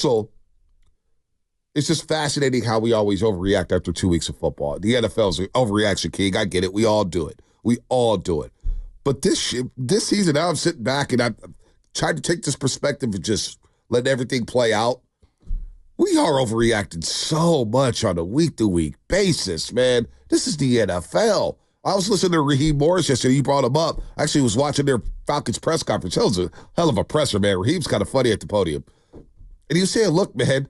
also, it's just fascinating how we always overreact after 2 weeks of football. The NFL's an overreaction king. I get it. We all do it. But this season, now I'm sitting back and I've tried to take this perspective and just let everything play out. We are overreacting so much on a week-to-week basis, man. This is the NFL. I was listening to Raheem Morris yesterday. You brought him up. I actually was watching their Falcons press conference. That was a hell of a presser, man. Raheem's kind of funny at the podium. And he was saying, look, man,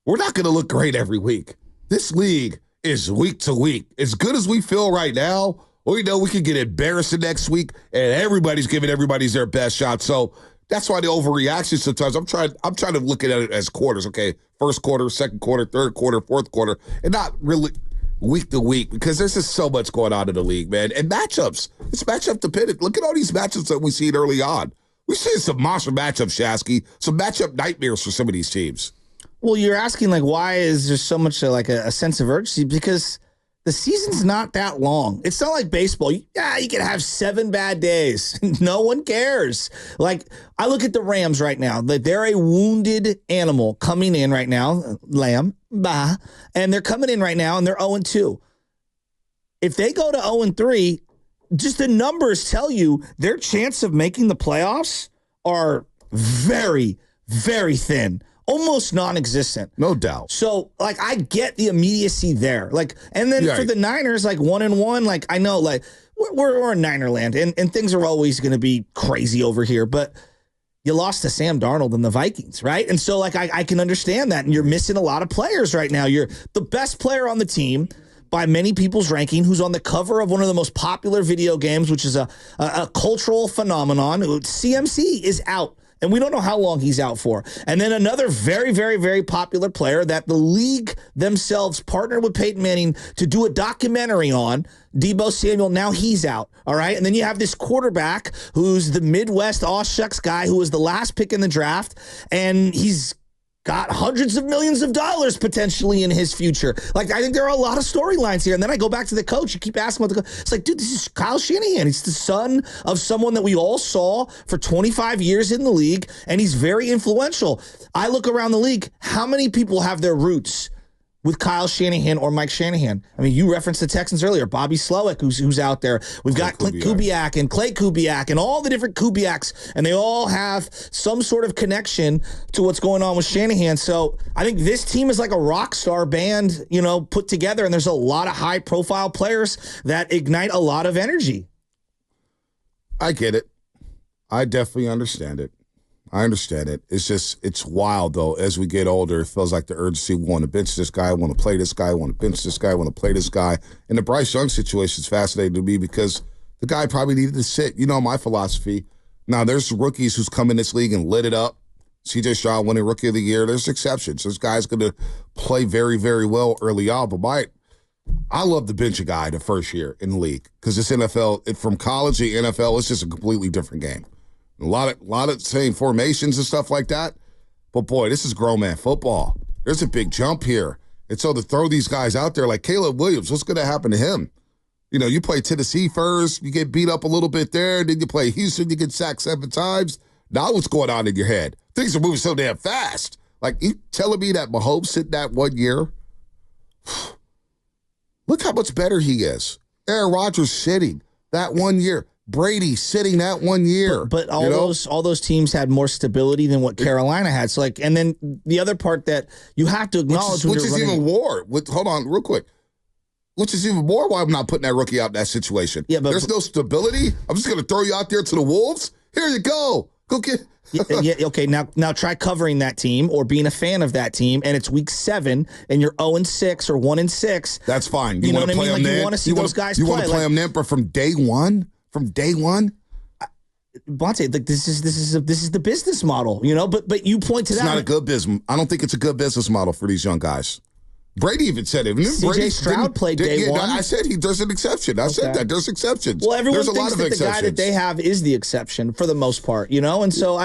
we're not going to look great every week. This league is week to week. As good as we feel right now, we know we could get embarrassed the next week, and everybody's giving everybody's their best shot. So that's why the overreaction sometimes. I'm trying to look at it as quarters. Okay, first quarter, second quarter, third quarter, fourth quarter, and not really week to week, because there's just so much going on in the league, man. And matchups, it's matchup dependent. Look at all these matchups that we see early on. We see some monster matchups, Shasky, some matchup nightmares for some of these teams. Well, you're asking, like, why is there so much a sense of urgency? Because the season's not that long. It's not like baseball. Yeah, you can have 7 bad days. No one cares. Like, I look at the Rams right now. They're a wounded animal coming in right now, lamb, bah, and they're coming in right now, and they're 0-2. If they go to 0-3, just the numbers tell you their chance of making the playoffs are very, very thin. Almost non-existent. No doubt. So, like, I get the immediacy there. Like, and then for the Niners, like, 1-1, like, I know, like, we're in Niner land, and things are always going to be crazy over here, but you lost to Sam Darnold and the Vikings, right? And so, like, I can understand that, and you're missing a lot of players right now. You're the best player on the team by many people's ranking, who's on the cover of one of the most popular video games, which is a cultural phenomenon. CMC is out. And we don't know how long he's out for. And then another very, very, very popular player that the league themselves partnered with Peyton Manning to do a documentary on, Deebo Samuel. Now he's out. All right. And then you have this quarterback who's the Midwest aw shucks guy who was the last pick in the draft. And he's got hundreds of millions of dollars potentially in his future. Like, I think there are a lot of storylines here. And then I go back to the coach. You keep asking about the coach. It's like, dude, this is Kyle Shanahan. He's the son of someone that we all saw for 25 years in the league, and he's very influential. I look around the league. How many people have their roots with Kyle Shanahan or Mike Shanahan? I mean, you referenced the Texans earlier. Bobby Slowick, who's out there. We've got Clint Kubiak and Clay Kubiak and all the different Kubiaks, and they all have some sort of connection to what's going on with Shanahan. So I think this team is like a rock star band, put together, and there's a lot of high-profile players that ignite a lot of energy. I get it. I definitely understand it. I understand it. It's just, it's wild, though. As we get older, it feels like the urgency, we want to bench this guy, want to play this guy, want to bench this guy, want to play this guy. And the Bryce Young situation is fascinating to me because the guy probably needed to sit. You know my philosophy. Now, there's rookies who's come in this league and lit it up. C.J. Stroud winning Rookie of the Year. There's exceptions. This guy's going to play very, very well early on. But I love to bench a guy the first year in the league because this NFL, from college to NFL, it's just a completely different game. A lot of same formations and stuff like that. But, boy, this is grown man football. There's a big jump here. And so to throw these guys out there like Caleb Williams, what's going to happen to him? You play Tennessee first, you get beat up a little bit there, then you play Houston, you get sacked 7 times. Now what's going on in your head? Things are moving so damn fast. Like, you telling me that Mahomes sitting that 1 year? Look how much better he is. Aaron Rodgers sitting that 1 year. Brady sitting that 1 year. But all those teams had more stability than what Carolina had. So, like, and then the other part that you have to acknowledge, which is even more. Hold on, real quick. Which is even more why I'm not putting that rookie out in that situation. Yeah, but there's no stability. I'm just going to throw you out there to the Wolves. Here you go. Go get. Okay. Now try covering that team or being a fan of that team, and it's week 7, and you're 0-6 or 1-6. That's fine. You know what I mean? Like, you want to see those guys play. You want to play them then, but from day one. From day one, Bonte, like, this is the business model, But you point to that. It's not a good business. I don't think it's a good business model for these young guys. Brady even said it. C.J. Stroud played day one. I said there's an exception. I said that there's exceptions. Well, everyone there's thinks that the guy that they have is the exception for the most part, And so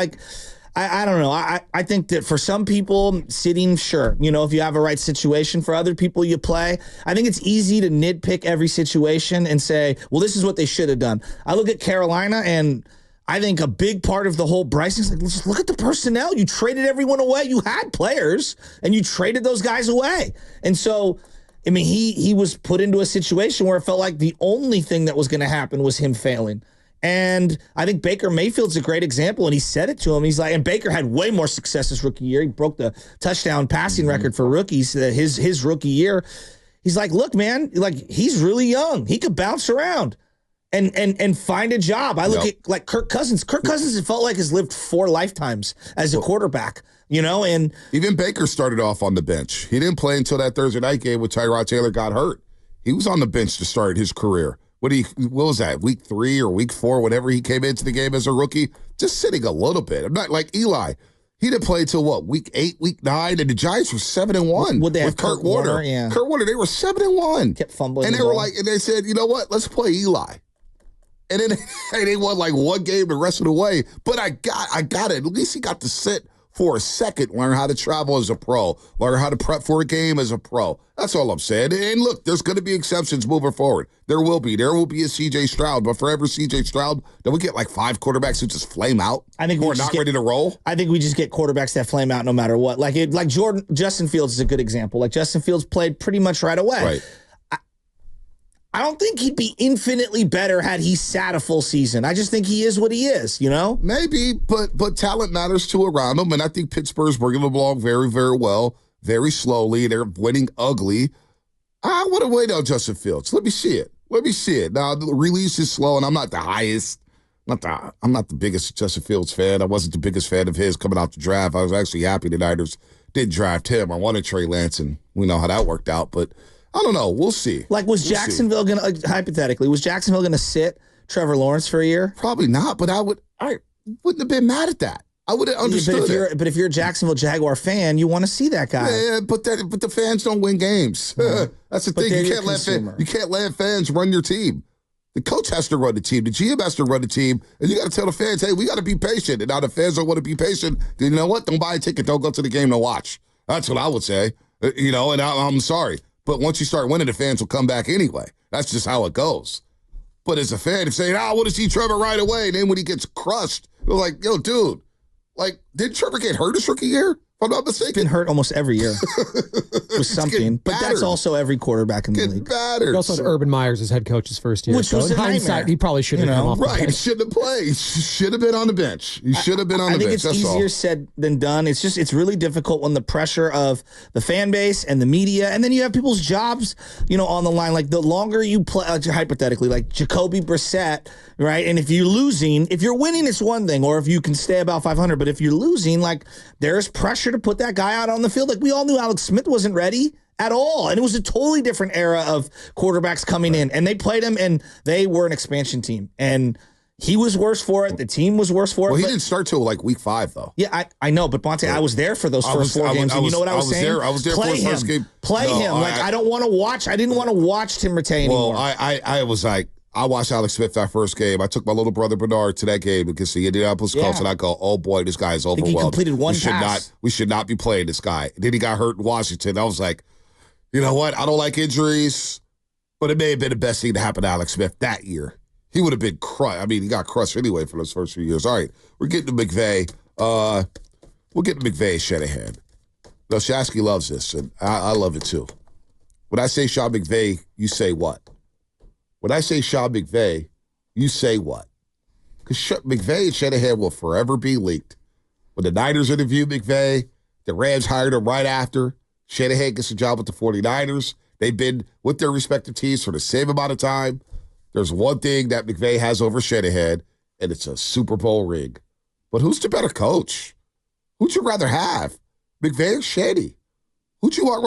I don't know. I think that for some people, sitting, sure. If you have a right situation. For other people, you play. I think it's easy to nitpick every situation and say, well, this is what they should have done. I look at Carolina, and I think a big part of the whole Bryson's like, just look at the personnel. You traded everyone away. You had players, and you traded those guys away. And so, I mean, he was put into a situation where it felt like the only thing that was going to happen was him failing. And I think Baker Mayfield's a great example, and he said it to him. He's like, and Baker had way more success his rookie year. He broke the touchdown passing record for rookies his rookie year. He's like, look, man, like he's really young. He could bounce around and find a job. I look at like Kirk Cousins. Kirk Cousins, it felt like has lived 4 lifetimes as a quarterback, and even Baker started off on the bench. He didn't play until that Thursday night game when Tyrod Taylor got hurt. He was on the bench to start his career. What was that, week 3 or week 4, whenever he came into the game as a rookie? Just sitting a little bit. I'm not like Eli. He didn't play until what, week 8, week 9, and the Giants were 7-1 with Kurt Warner. Yeah. Kurt Warner, they were 7-1. Kept fumbling. And they were like, and they said, you know what? Let's play Eli. And then they won like one game the rest of the way. But I got it. At least he got to sit for a second, learn how to travel as a pro, learn how to prep for a game as a pro. That's all I'm saying. And look, there's going to be exceptions moving forward. There will be. There will be a C.J. Stroud. But for every C.J. Stroud, then we get like 5 quarterbacks who just flame out. I think we're not ready to roll. I think we just get quarterbacks that flame out no matter what. Like Justin Fields is a good example. Like Justin Fields played pretty much right away. Right. I don't think he'd be infinitely better had he sat a full season. I just think he is what he is, Maybe, but talent matters too around him, and I think Pittsburgh's bringing him along very, very well, very slowly. They're winning ugly. I want to wait on Justin Fields. Let me see it. Now, the release is slow, and I'm not the highest. I'm not the biggest Justin Fields fan. I wasn't the biggest fan of his coming out the draft. I was actually happy the Niners didn't draft him. I wanted Trey Lance, and we know how that worked out, but I don't know. We'll see. Like, was Jacksonville going to, hypothetically, going to sit Trevor Lawrence for a year? Probably not, but I wouldn't have been mad at that. I would have understood it. But if you're a Jacksonville Jaguar fan, you want to see that guy. Yeah, but the fans don't win games. That's the thing. You can't let fans run your team. The coach has to run the team. The GM has to run the team. And you got to tell the fans, hey, we got to be patient. And now the fans don't want to be patient. Then you know what? Don't buy a ticket. Don't go to the game to watch. That's what I would say. And I'm sorry. But once you start winning, the fans will come back anyway. That's just how it goes. But as a fan, if saying, I want to see Trevor right away, and then when he gets crushed, they're like, yo, dude, like, did Trevor get hurt his rookie year? If I'm not mistaken. He's been hurt almost every year with something. But that's also every quarterback in the league. Battered. He also had Urban Myers as head coach his first year. Which was in hindsight, he probably shouldn't have come off the bench. He shouldn't have played. He should have been on the bench. He should have been on the bench. I think it's easier said than done. It's really difficult when the pressure of the fan base and the media, and then you have people's jobs, on the line. Like the longer you play, hypothetically, like Jacoby Brissett, right? And if you're winning, it's one thing, or if you can stay about 500. But if you're losing, like there's pressure to put that guy out on the field. Like we all knew Alex Smith wasn't ready at all. And it was a totally different era of quarterbacks coming in, and they played him, and they were an expansion team, and he was worse for it. The team was worse for it. Well, he didn't start till like week 5 though. Yeah, I know, but Bonte, I was there for those first 4 games, and you know what I was saying? I was there for the first game. Play him. I don't want to watch. I didn't want to watch Tim Rattay anymore. Well, I was like, I watched Alex Smith that first game. I took my little brother Bernard to that game against the Indianapolis Colts, and I go, oh boy, this guy is overwhelmed. He completed one pass. We should not be playing this guy. And then he got hurt in Washington. I was like, you know what? I don't like injuries, but it may have been the best thing to happen to Alex Smith that year. He would have been crushed. I mean, he got crushed anyway for those first few years. All right, we're getting to McVay. We'll get to McVay Shanahan. No, Shasky loves this, and I love it too. When I say Sean McVay, you say what? When I say Sean McVay, you say what? Because McVay and Shanahan will forever be linked. When the Niners interviewed McVay, the Rams hired him right after. Shanahan gets a job with the 49ers. They've been with their respective teams for the same amount of time. There's one thing that McVay has over Shanahan, and it's a Super Bowl ring. But who's the better coach? Who'd you rather have, McVay or Shady? Who'd you want?